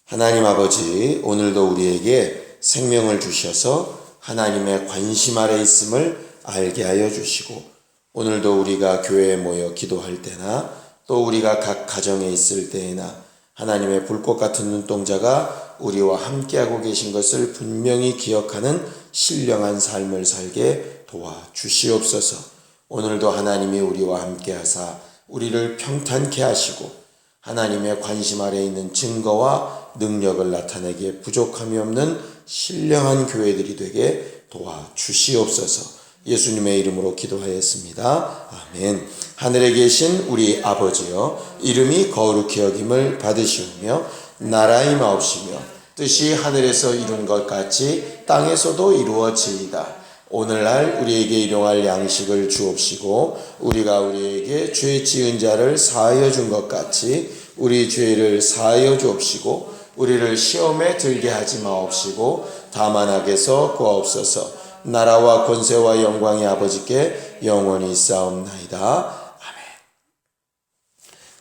하나님 아버지, 오늘도 우리에게 생명을 주셔서 하나님의 관심 아래 있음을 알게 하여 주시고, 오늘도 우리가 교회에 모여 기도할 때나 또 우리가 각 가정에 있을 때에나 하나님의 불꽃 같은 눈동자가 우리와 함께하고 계신 것을 분명히 기억하는 신령한 삶을 살게 도와주시옵소서. 오늘도 하나님이 우리와 함께하사 우리를 평탄케 하시고 하나님의 관심 아래 있는 증거와 능력을 나타내기에 부족함이 없는 신령한 교회들이 되게 도와주시옵소서. 예수님의 이름으로 기도하였습니다. 아멘. 하늘에 계신 우리 아버지여, 이름이 거룩히 여김을 받으시오며 나라의 마옵시며 뜻이 하늘에서 이룬 것 같이 땅에서도 이루어지이다. 오늘날 우리에게 일용할 양식을 주옵시고 우리가 우리에게 죄 지은 자를 사하여 준 것 같이 우리 죄를 사하여 주옵시고 우리를 시험에 들게 하지 마옵시고 다만 악에서 구하옵소서. 나라와 권세와 영광이 아버지께 영원히 있사옵나이다. 아멘.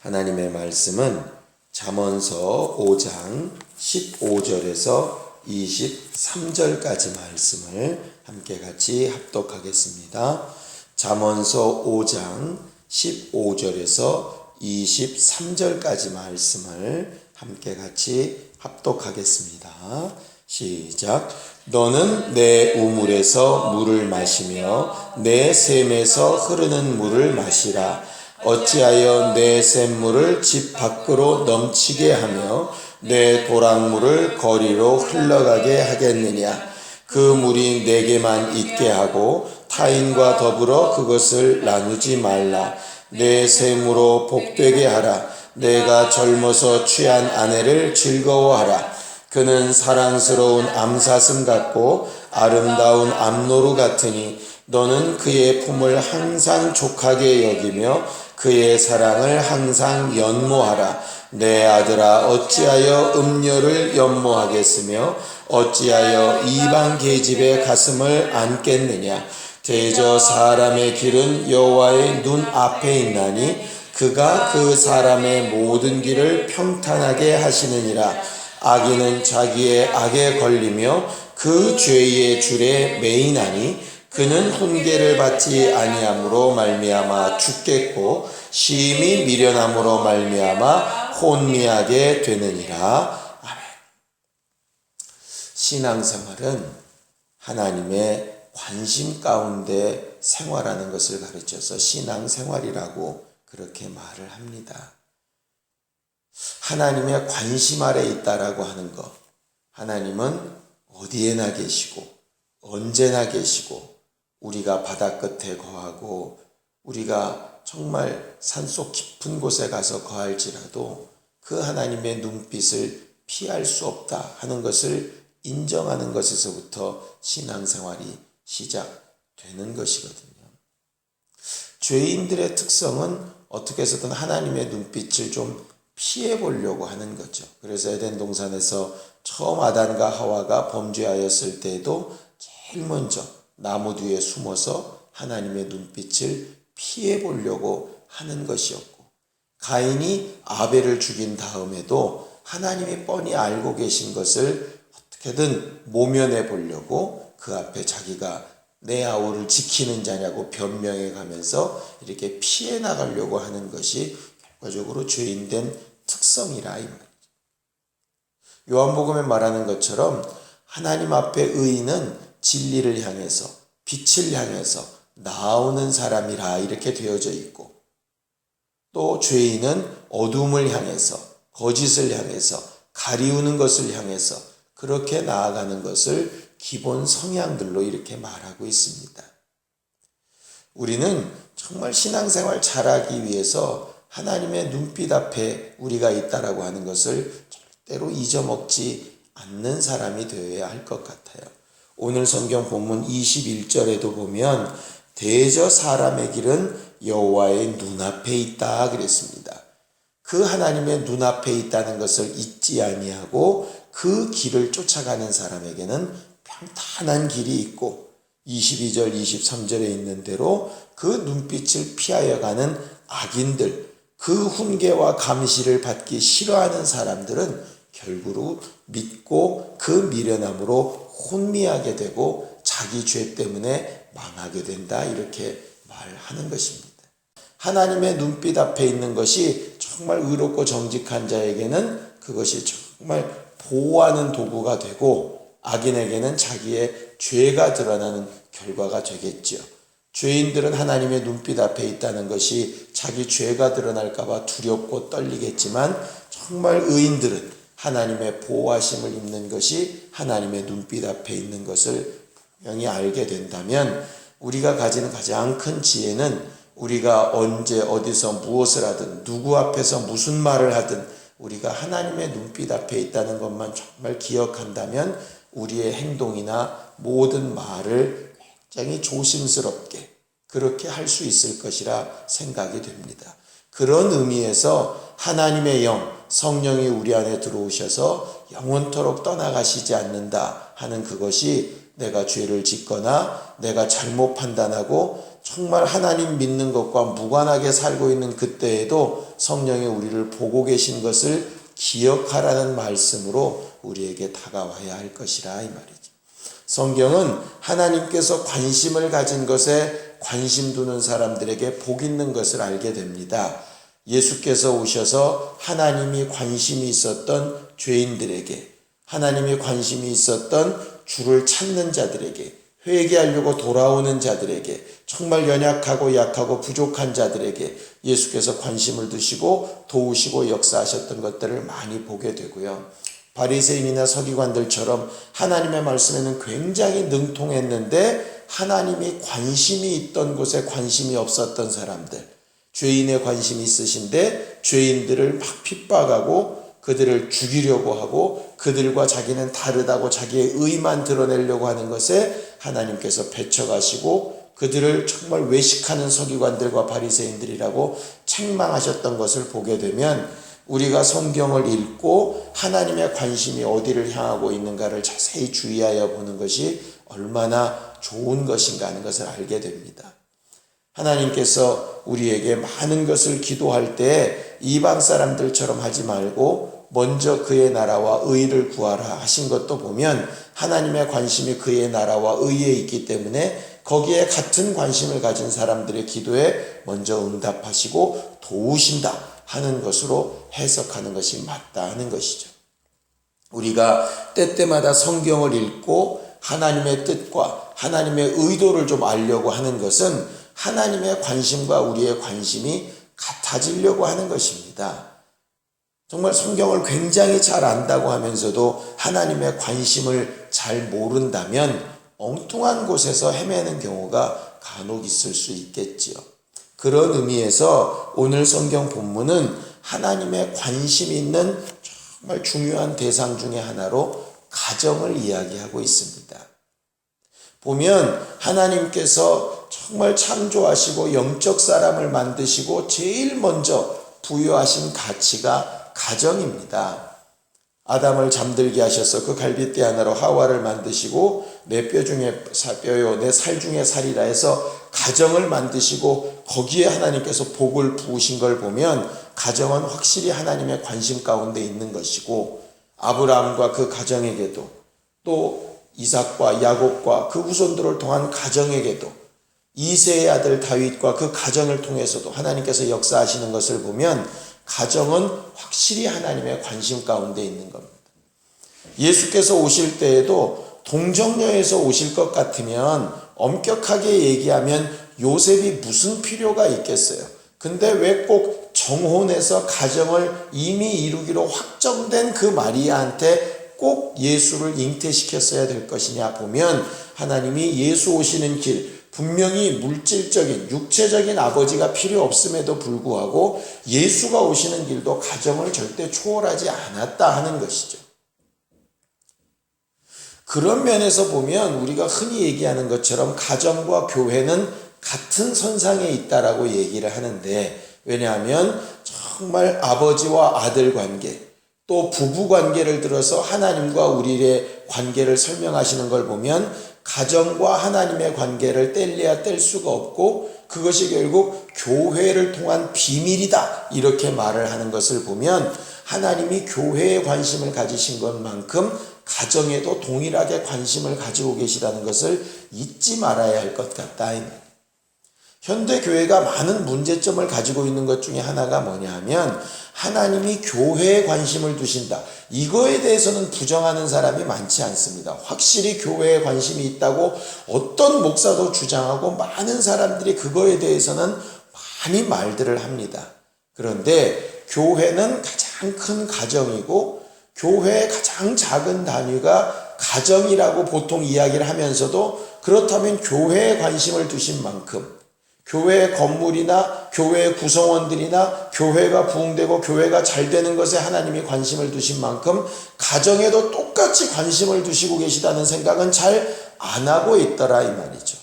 하나님의 말씀은 잠언서 5장 15절에서 23절까지 말씀을 함께 같이 합독하겠습니다. 잠언서 5장 15절에서 23절까지 말씀을 함께 같이 합독하겠습니다. 시작. 너는 내 우물에서 물을 마시며 내 샘에서 흐르는 물을 마시라. 어찌하여 내 샘물을 집 밖으로 넘치게 하며 내 도랑물을 거리로 흘러가게 하겠느냐. 그 물이 내게만 있게 하고 타인과 더불어 그것을 나누지 말라. 내 샘으로 복되게 하라. 내가 젊어서 취한 아내를 즐거워하라. 그는 사랑스러운 암사슴 같고 아름다운 암노루 같으니 너는 그의 품을 항상 족하게 여기며 그의 사랑을 항상 연모하라. 내 아들아, 어찌하여 음녀를 연모하겠으며 어찌하여 이방 계집의 가슴을 안겠느냐. 대저 사람의 길은 여호와의 눈 앞에 있나니 그가 그 사람의 모든 길을 평탄하게 하시느니라. 악인은 자기의 악에 걸리며 그 죄의 줄에 매이나니 그는 훈계를 받지 아니함으로 말미암아 죽겠고 심히 미련함으로 말미암아 혼미하게 되느니라. 아멘. 신앙생활은 하나님의 관심 가운데 생활하는 것을 가르쳐서 신앙생활이라고 그렇게 말을 합니다. 하나님의 관심 아래 있다라고 하는 것, 하나님은 어디에나 계시고 언제나 계시고 우리가 바다 끝에 거하고 우리가 정말 산속 깊은 곳에 가서 거할지라도 그 하나님의 눈빛을 피할 수 없다 하는 것을 인정하는 것에서부터 신앙생활이 시작되는 것이거든요. 죄인들의 특성은 어떻게 해서든 하나님의 눈빛을 좀 피해 보려고 하는 거죠. 그래서 에덴 동산에서 처음 아담과 하와가 범죄하였을 때에도 제일 먼저 나무 뒤에 숨어서 하나님의 눈빛을 피해 보려고 하는 것이었고, 가인이 아벨을 죽인 다음에도 하나님이 뻔히 알고 계신 것을 어떻게든 모면해 보려고 그 앞에 자기가 내 아우를 지키는 자냐고 변명해 가면서 이렇게 피해 나가려고 하는 것이 결과적으로 죄인된 특성이라 이 말이죠. 요한복음에 말하는 것처럼 하나님 앞에 의인은 진리를 향해서 빛을 향해서 나오는 사람이라 이렇게 되어져 있고, 또 죄인은 어둠을 향해서 거짓을 향해서 가리우는 것을 향해서 그렇게 나아가는 것을 기본 성향들로 이렇게 말하고 있습니다. 우리는 정말 신앙생활 잘하기 위해서 하나님의 눈빛 앞에 우리가 있다라고 하는 것을 절대로 잊어먹지 않는 사람이 되어야 할 것 같아요. 오늘 성경 본문 21절에도 보면 대저 사람의 길은 여호와의 눈앞에 있다 그랬습니다. 그 하나님의 눈앞에 있다는 것을 잊지 아니하고 그 길을 쫓아가는 사람에게는 평탄한 길이 있고, 22절 23절에 있는 대로 그 눈빛을 피하여 가는 악인들, 그 훈계와 감시를 받기 싫어하는 사람들은 결국으로 믿고 그 미련함으로 혼미하게 되고 자기 죄 때문에 망하게 된다, 이렇게 말하는 것입니다. 하나님의 눈빛 앞에 있는 것이 정말 의롭고 정직한 자에게는 그것이 정말 보호하는 도구가 되고, 악인에게는 자기의 죄가 드러나는 결과가 되겠지요. 죄인들은 하나님의 눈빛 앞에 있다는 것이 자기 죄가 드러날까 봐 두렵고 떨리겠지만, 정말 의인들은 하나님의 보호하심을 입는 것이 하나님의 눈빛 앞에 있는 것을 분명히 알게 된다면, 우리가 가지는 가장 큰 지혜는 우리가 언제 어디서 무엇을 하든 누구 앞에서 무슨 말을 하든 우리가 하나님의 눈빛 앞에 있다는 것만 정말 기억한다면 우리의 행동이나 모든 말을 굉장히 조심스럽게 그렇게 할 수 있을 것이라 생각이 됩니다. 그런 의미에서 하나님의 영, 성령이 우리 안에 들어오셔서 영원토록 떠나가시지 않는다 하는 그것이, 내가 죄를 짓거나 내가 잘못 판단하고 정말 하나님 믿는 것과 무관하게 살고 있는 그때에도 성령이 우리를 보고 계신 것을 기억하라는 말씀으로 우리에게 다가와야 할 것이라, 이 말이죠. 성경은 하나님께서 관심을 가진 것에 관심 두는 사람들에게 복 있는 것을 알게 됩니다. 예수께서 오셔서 하나님이 관심이 있었던 죄인들에게, 하나님이 관심이 있었던 주를 찾는 자들에게, 회개하려고 돌아오는 자들에게, 정말 연약하고 약하고 부족한 자들에게 예수께서 관심을 두시고 도우시고 역사하셨던 것들을 많이 보게 되고요. 바리새인이나 서기관들처럼 하나님의 말씀에는 굉장히 능통했는데 하나님이 관심이 있던 곳에 관심이 없었던 사람들, 죄인의 관심이 있으신데 죄인들을 막 핍박하고 그들을 죽이려고 하고 그들과 자기는 다르다고 자기의 의만 드러내려고 하는 것에 하나님께서 배척하시고 그들을 정말 외식하는 서기관들과 바리새인들이라고 책망하셨던 것을 보게 되면, 우리가 성경을 읽고 하나님의 관심이 어디를 향하고 있는가를 자세히 주의하여 보는 것이 얼마나 좋은 것인가 하는 것을 알게 됩니다. 하나님께서 우리에게 많은 것을 기도할 때 이방 사람들처럼 하지 말고 먼저 그의 나라와 의를 구하라 하신 것도 보면, 하나님의 관심이 그의 나라와 의에 있기 때문에 거기에 같은 관심을 가진 사람들의 기도에 먼저 응답하시고 도우신다 하는 것으로 해석하는 것이 맞다 하는 것이죠. 우리가 때때마다 성경을 읽고 하나님의 뜻과 하나님의 의도를 좀 알려고 하는 것은 하나님의 관심과 우리의 관심이 같아지려고 하는 것입니다. 정말 성경을 굉장히 잘 안다고 하면서도 하나님의 관심을 잘 모른다면 엉뚱한 곳에서 헤매는 경우가 간혹 있을 수 있겠지요. 그런 의미에서 오늘 성경 본문은 하나님의 관심 있는 정말 중요한 대상 중에 하나로 가정을 이야기하고 있습니다. 보면 하나님께서 정말 창조하시고 영적 사람을 만드시고 제일 먼저 부여하신 가치가 가정입니다. 아담을 잠들게 하셔서 그 갈빗대 하나로 하와를 만드시고 내 뼈 중에 뼈요 내 살 중에 살이라 해서 가정을 만드시고 거기에 하나님께서 복을 부으신 걸 보면 가정은 확실히 하나님의 관심 가운데 있는 것이고, 아브라함과 그 가정에게도 또 이삭과 야곱과 그 후손들을 통한 가정에게도 이새의 아들 다윗과 그 가정을 통해서도 하나님께서 역사하시는 것을 보면 가정은 확실히 하나님의 관심 가운데 있는 겁니다. 예수께서 오실 때에도 동정녀에서 오실 것 같으면 엄격하게 얘기하면 요셉이 무슨 필요가 있겠어요. 근데 왜 꼭 정혼해서 가정을 이미 이루기로 확정된 그 마리아한테 꼭 예수를 잉태시켰어야 될 것이냐 보면, 하나님이 예수 오시는 길, 분명히 물질적인 육체적인 아버지가 필요 없음에도 불구하고 예수가 오시는 길도 가정을 절대 초월하지 않았다 하는 것이죠. 그런 면에서 보면 우리가 흔히 얘기하는 것처럼 가정과 교회는 같은 선상에 있다라고 얘기를 하는데, 왜냐하면 정말 아버지와 아들 관계, 또 부부 관계를 들어서 하나님과 우리의 관계를 설명하시는 걸 보면 가정과 하나님의 관계를 뗄래야 뗄 수가 없고 그것이 결국 교회를 통한 비밀이다 이렇게 말을 하는 것을 보면, 하나님이 교회에 관심을 가지신 것만큼 가정에도 동일하게 관심을 가지고 계시다는 것을 잊지 말아야 할 것 같다. 현대 교회가 많은 문제점을 가지고 있는 것 중에 하나가 뭐냐 하면 하나님이 교회에 관심을 두신다. 이거에 대해서는 부정하는 사람이 많지 않습니다. 확실히 교회에 관심이 있다고 어떤 목사도 주장하고 많은 사람들이 그거에 대해서는 많이 말들을 합니다. 그런데 교회는 가장 큰 가정이고 교회의 가장 작은 단위가 가정이라고 보통 이야기를 하면서도 그렇다면 교회에 관심을 두신 만큼 교회의 건물이나 교회의 구성원들이나 교회가 부흥되고 교회가 잘 되는 것에 하나님이 관심을 두신 만큼 가정에도 똑같이 관심을 두시고 계시다는 생각은 잘 안 하고 있더라 이 말이죠.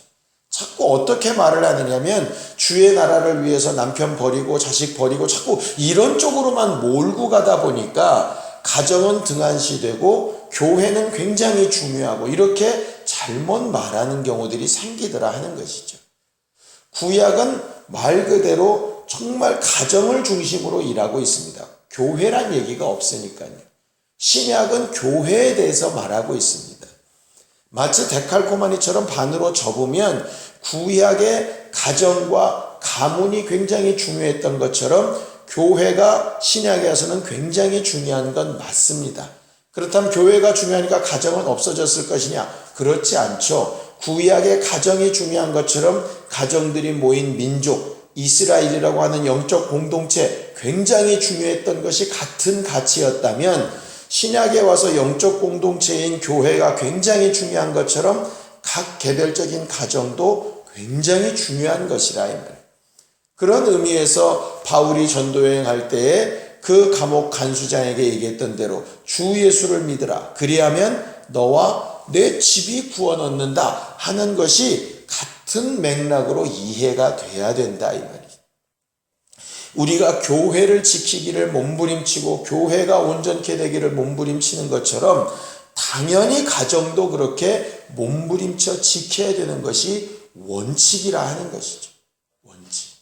자꾸 어떻게 말을 하느냐면 주의 나라를 위해서 남편 버리고 자식 버리고 자꾸 이런 쪽으로만 몰고 가다 보니까 가정은 등한시되고 교회는 굉장히 중요하고 이렇게 잘못 말하는 경우들이 생기더라 하는 것이죠. 구약은 말 그대로 정말 가정을 중심으로 일하고 있습니다. 교회란 얘기가 없으니까요. 신약은 교회에 대해서 말하고 있습니다. 마치 데칼코마니처럼 반으로 접으면 구약의 가정과 가문이 굉장히 중요했던 것처럼 교회가 신약에 와서는 굉장히 중요한 건 맞습니다. 그렇다면 교회가 중요하니까 가정은 없어졌을 것이냐? 그렇지 않죠. 구약의 가정이 중요한 것처럼 가정들이 모인 민족, 이스라엘이라고 하는 영적 공동체 굉장히 중요했던 것이 같은 가치였다면 신약에 와서 영적 공동체인 교회가 굉장히 중요한 것처럼 각 개별적인 가정도 굉장히 중요한 것이라 이 말. 그런 의미에서 바울이 전도여행할 때에 그 감옥 간수장에게 얘기했던 대로 주 예수를 믿으라. 그리하면 너와 내 집이 구원 얻는다 하는 것이 같은 맥락으로 이해가 돼야 된다 이 말이죠. 우리가 교회를 지키기를 몸부림치고 교회가 온전케 되기를 몸부림치는 것처럼 당연히 가정도 그렇게 몸부림쳐 지켜야 되는 것이 원칙이라 하는 것이죠. 원칙.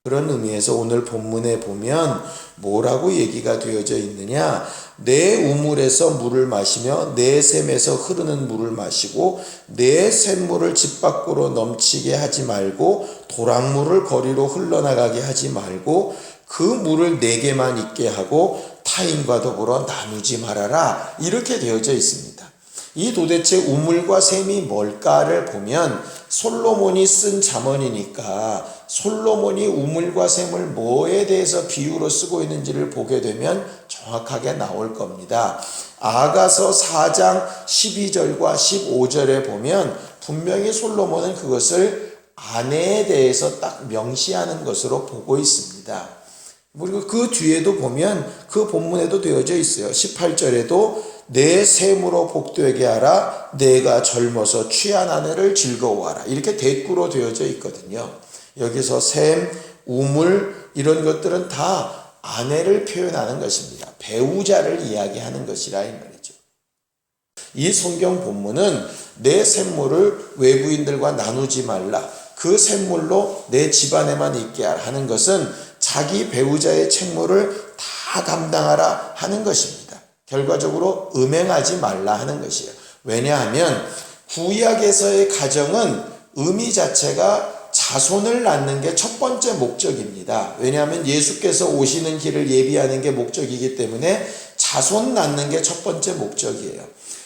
그런 의미에서 오늘 본문에 보면 뭐라고 얘기가 되어져 있느냐? 내 우물에서 물을 마시며 내 샘에서 흐르는 물을 마시고 내 샘물을 집 밖으로 넘치게 하지 말고 도랑물을 거리로 흘러나가게 하지 말고 그 물을 내게만 있게 하고 타인과 더불어 나누지 말아라. 이렇게 되어져 있습니다. 이 도대체 우물과 샘이 뭘까를 보면 솔로몬이 쓴 잠언이니까 솔로몬이 우물과 샘을 뭐에 대해서 비유로 쓰고 있는지를 보게 되면 정확하게 나올 겁니다. 아가서 4장 12절과 15절에 보면 분명히 솔로몬은 그것을 아내에 대해서 딱 명시하는 것으로 보고 있습니다. 그리고 그 뒤에도 보면 그 본문에도 되어져 있어요. 18절에도 내 샘으로 복되게 하라. 내가 젊어서 취한 아내를 즐거워하라. 이렇게 대꾸로 되어져 있거든요. 여기서 샘, 우물 이런 것들은 다 아내를 표현하는 것입니다. 배우자를 이야기하는 것이라 이 말이죠. 이 성경 본문은 내 샘물을 외부인들과 나누지 말라. 그 샘물로 내 집안에만 있게 하는 것은 자기 배우자의 책무를 다 감당하라 하는 것입니다. 결과적으로 음행하지 말라 하는 것이에요. 왜냐하면 구약에서의 가정은 의미 자체가 자손을 낳는 게 첫 번째 목적입니다. 왜냐하면 예수께서 오시는 길을 예비하는 게 목적이기 때문에 자손 낳는 게 첫 번째 목적이에요.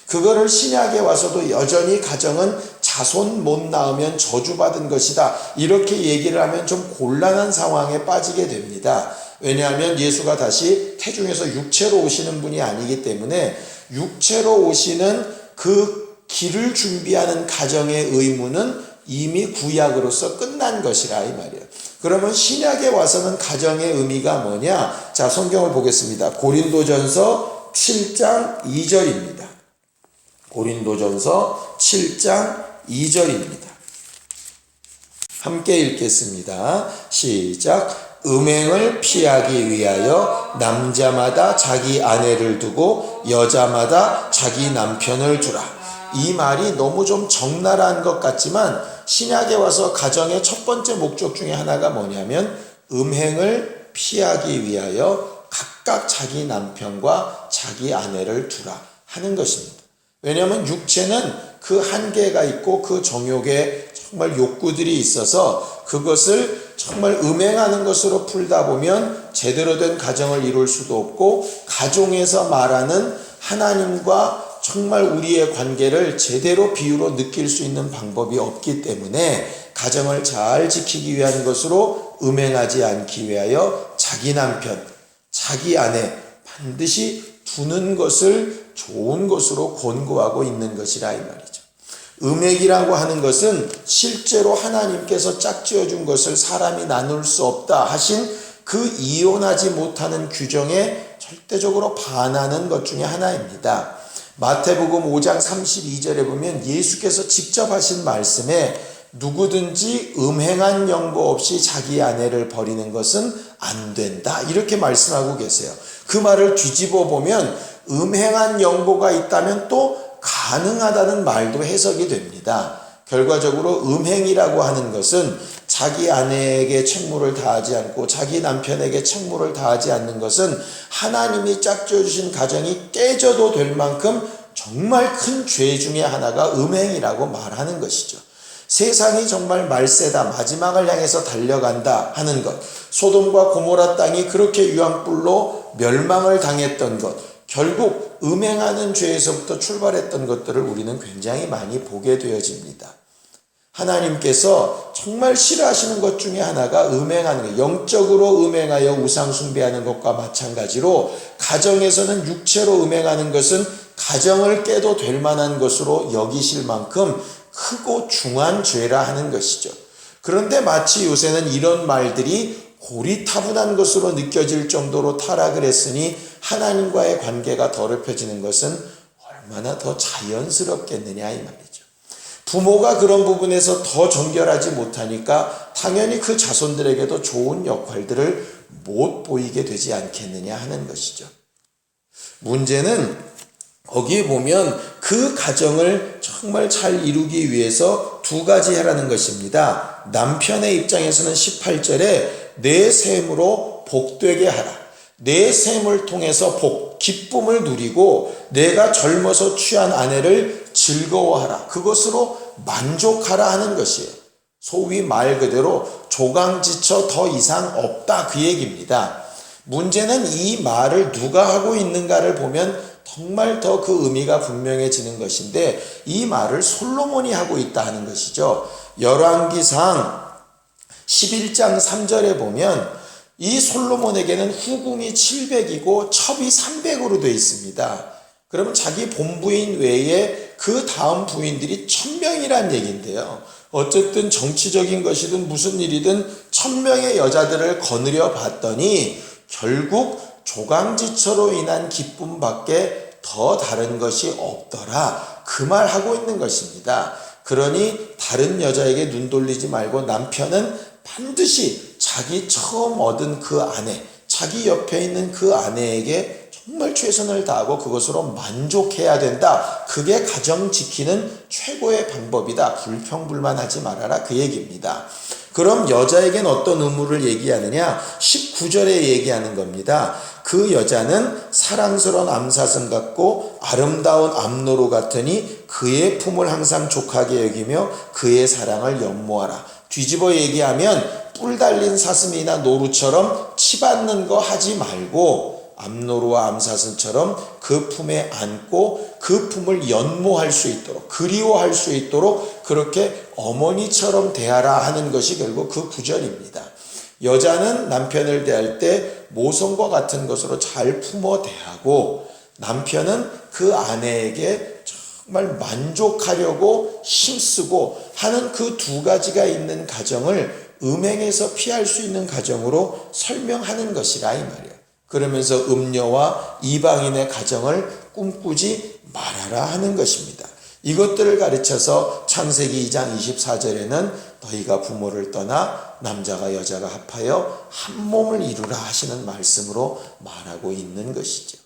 그거를 신약에 와서도 여전히 가정은 자손 못 낳으면 저주받은 것이다. 이렇게 얘기를 하면 좀 곤란한 상황에 빠지게 됩니다. 왜냐하면 예수가 다시 태중에서 육체로 오시는 분이 아니기 때문에 육체로 오시는 그 길을 준비하는 가정의 의무는 이미 구약으로서 끝난 것이라 이 말이에요. 그러면 신약에 와서는 가정의 의미가 뭐냐? 자, 성경을 보겠습니다. 고린도전서 7장 2절입니다. 고린도전서 7장 2절입니다. 함께 읽겠습니다. 시작. 음행을 피하기 위하여 남자마다 자기 아내를 두고 여자마다 자기 남편을 두라. 이 말이 너무 좀 적나라한 것 같지만 신약에 와서 가정의 첫 번째 목적 중에 하나가 뭐냐면 음행을 피하기 위하여 각각 자기 남편과 자기 아내를 두라 하는 것입니다. 왜냐하면 육체는 그 한계가 있고 그 정욕에 정말 욕구들이 있어서 그것을 정말 음행하는 것으로 풀다 보면 제대로 된 가정을 이룰 수도 없고, 가정에서 말하는 하나님과 정말 우리의 관계를 제대로 비유로 느낄 수 있는 방법이 없기 때문에 가정을 잘 지키기 위한 것으로 음행하지 않기 위하여 자기 남편, 자기 아내 반드시 두는 것을 좋은 것으로 권고하고 있는 것이라 이 말이죠. 음행이라고 하는 것은 실제로 하나님께서 짝지어 준 것을 사람이 나눌 수 없다 하신 그 이혼하지 못하는 규정에 절대적으로 반하는 것 중에 하나입니다. 마태복음 5장 32절에 보면 예수께서 직접 하신 말씀에 누구든지 음행한 연고 없이 자기 아내를 버리는 것은 안 된다 이렇게 말씀하고 계세요. 그 말을 뒤집어 보면 음행한 연고가 있다면 또 가능하다는 말도 해석이 됩니다. 결과적으로 음행이라고 하는 것은 자기 아내에게 책무를 다하지 않고 자기 남편에게 책무를 다하지 않는 것은 하나님이 짝지어 주신 가정이 깨져도 될 만큼 정말 큰 죄 중에 하나가 음행이라고 말하는 것이죠. 세상이 정말 말세다, 마지막을 향해서 달려간다 하는 것, 소돔과 고모라 땅이 그렇게 유황불로 멸망을 당했던 것, 결국 음행하는 죄에서부터 출발했던 것들을 우리는 굉장히 많이 보게 되어집니다. 하나님께서 정말 싫어하시는 것 중에 하나가 음행하는 것, 영적으로 음행하여 우상 숭배하는 것과 마찬가지로 가정에서는 육체로 음행하는 것은 가정을 깨도 될 만한 것으로 여기실 만큼 크고 중한 죄라 하는 것이죠. 그런데 마치 요새는 이런 말들이 고리타분한 것으로 느껴질 정도로 타락을 했으니 하나님과의 관계가 더럽혀지는 것은 얼마나 더 자연스럽겠느냐 이 말이죠. 부모가 그런 부분에서 더 정결하지 못하니까 당연히 그 자손들에게도 좋은 역할들을 못 보이게 되지 않겠느냐 하는 것이죠. 문제는 거기에 보면 그 가정을 정말 잘 이루기 위해서 두 가지 하라는 것입니다. 남편의 입장에서는 18절에 내 셈으로 복되게 하라. 내 셈을 통해서 복, 기쁨을 누리고 내가 젊어서 취한 아내를 즐거워하라. 그것으로 만족하라 하는 것이에요. 소위 말 그대로 조강지처 더 이상 없다 그 얘기입니다. 문제는 이 말을 누가 하고 있는가를 보면 정말 더 그 의미가 분명해지는 것인데 이 말을 솔로몬이 하고 있다 하는 것이죠. 열왕기상 11장 3절에 보면 이 솔로몬에게는 후궁이 700이고 첩이 300으로 되어 있습니다. 그러면 자기 본부인 외에 그 다음 부인들이 1000명이란 얘기인데요. 어쨌든 정치적인 것이든 무슨 일이든 1000명의 여자들을 거느려 봤더니 결국 조강지처로 인한 기쁨밖에 더 다른 것이 없더라. 그 말 하고 있는 것입니다. 그러니 다른 여자에게 눈 돌리지 말고 남편은 반드시 자기 처음 얻은 그 아내, 자기 옆에 있는 그 아내에게 정말 최선을 다하고 그것으로 만족해야 된다. 그게 가정 지키는 최고의 방법이다. 불평불만하지 말아라 그 얘기입니다. 그럼 여자에겐 어떤 의무를 얘기하느냐? 19절에 얘기하는 겁니다. 그 여자는 사랑스러운 암사슴 같고 아름다운 암노루 같으니 그의 품을 항상 족하게 여기며 그의 사랑을 연모하라. 뒤집어 얘기하면 뿔 달린 사슴이나 노루처럼 치받는 거 하지 말고 암노루와 암사슴처럼 그 품에 안고 그 품을 연모할 수 있도록, 그리워할 수 있도록 그렇게 어머니처럼 대하라 하는 것이 결국 그 구절입니다. 여자는 남편을 대할 때 모성과 같은 것으로 잘 품어 대하고 남편은 그 아내에게 정말 만족하려고 힘쓰고 하는 그 두 가지가 있는 가정을 음행에서 피할 수 있는 가정으로 설명하는 것이라 이 말이에요. 그러면서 음녀와 이방인의 가정을 꿈꾸지 말아라 하는 것입니다. 이것들을 가르쳐서 창세기 2장 24절에는 너희가 부모를 떠나 남자가 여자가 합하여 한 몸을 이루라 하시는 말씀으로 말하고 있는 것이죠.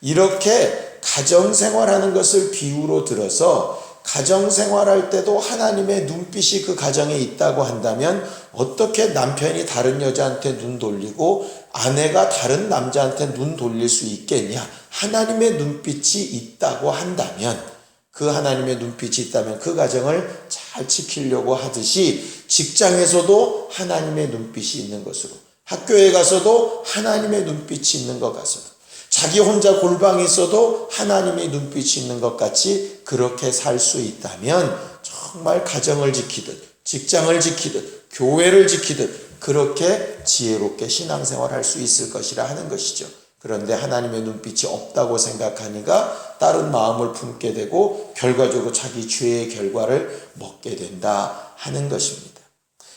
이렇게 가정생활하는 것을 비유로 들어서 가정 생활할 때도 하나님의 눈빛이 그 가정에 있다고 한다면 어떻게 남편이 다른 여자한테 눈 돌리고 아내가 다른 남자한테 눈 돌릴 수 있겠냐? 하나님의 눈빛이 있다고 한다면, 그 하나님의 눈빛이 있다면 그 가정을 잘 지키려고 하듯이 직장에서도 하나님의 눈빛이 있는 것으로, 학교에 가서도 하나님의 눈빛이 있는 것 같아서, 자기 혼자 골방에 있어도 하나님의 눈빛이 있는 것 같이 그렇게 살 수 있다면 정말 가정을 지키듯 직장을 지키듯 교회를 지키듯 그렇게 지혜롭게 신앙생활할 수 있을 것이라 하는 것이죠. 그런데 하나님의 눈빛이 없다고 생각하니까 다른 마음을 품게 되고 결과적으로 자기 죄의 결과를 먹게 된다 하는 것입니다.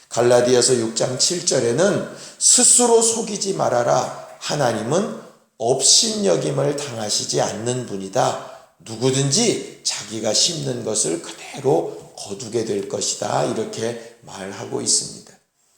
갈라디아서 6장 7절에는 스스로 속이지 말아라. 하나님은 업신여김을 당하시지 않는 분이다. 누구든지 자기가 심는 것을 그대로 거두게 될 것이다. 이렇게 말하고 있습니다.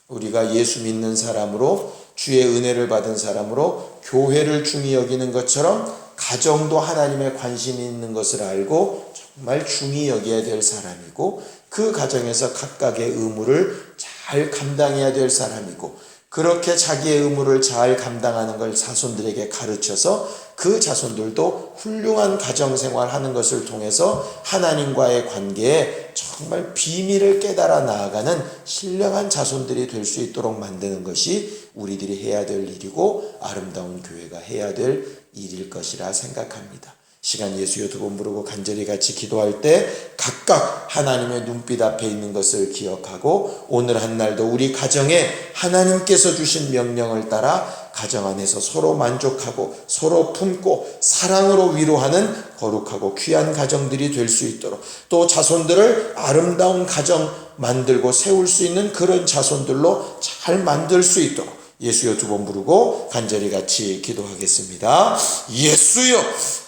우리가 예수 믿는 사람으로 주의 은혜를 받은 사람으로 교회를 중히 여기는 것처럼 가정도 하나님의 관심이 있는 것을 알고 정말 중히 여겨야 될 사람이고 그 가정에서 각각의 의무를 잘 감당해야 될 사람이고 그렇게 자기의 의무를 잘 감당하는 걸 자손들에게 가르쳐서 그 자손들도 훌륭한 가정생활 하는 것을 통해서 하나님과의 관계에 정말 비밀을 깨달아 나아가는 신령한 자손들이 될 수 있도록 만드는 것이 우리들이 해야 될 일이고 아름다운 교회가 해야 될 일일 것이라 생각합니다. 시간 예수여 두 번 부르고 간절히 같이 기도할 때 각각 하나님의 눈빛 앞에 있는 것을 기억하고 오늘 한 날도 우리 가정에 하나님께서 주신 명령을 따라 가정 안에서 서로 만족하고 서로 품고 사랑으로 위로하는 거룩하고 귀한 가정들이 될 수 있도록 또 자손들을 아름다운 가정 만들고 세울 수 있는 그런 자손들로 잘 만들 수 있도록 예수여 두 번 부르고 간절히 같이 기도하겠습니다. 예수여,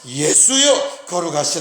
예수여, 거룩하신